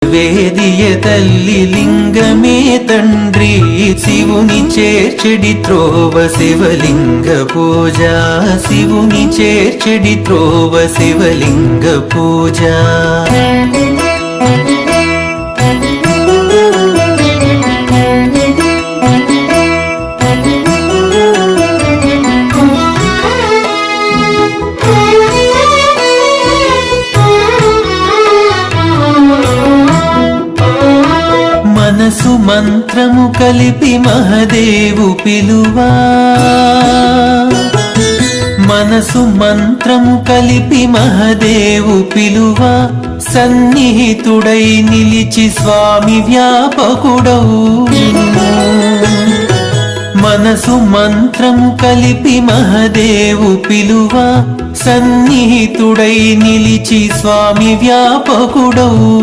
వేదియ తల్లి లింగమే తండ్రి శివుని చేర్చెడి త్రోవ శివలింగ పూజ శివుని చేర్చెడి త్రోవ శివలింగ పూజ మనసు మంత్రము కలిపి మహదేవు పిలువా మనసు మంత్రము కలిపి మహదేవు పిలువా సన్నిహితుడై నిలిచి స్వామి వ్యాపకుడవు మనసు మంత్రము కలిపి మహదేవు పిలువా సన్నిహితుడై నిలిచి స్వామి వ్యాపకుడవు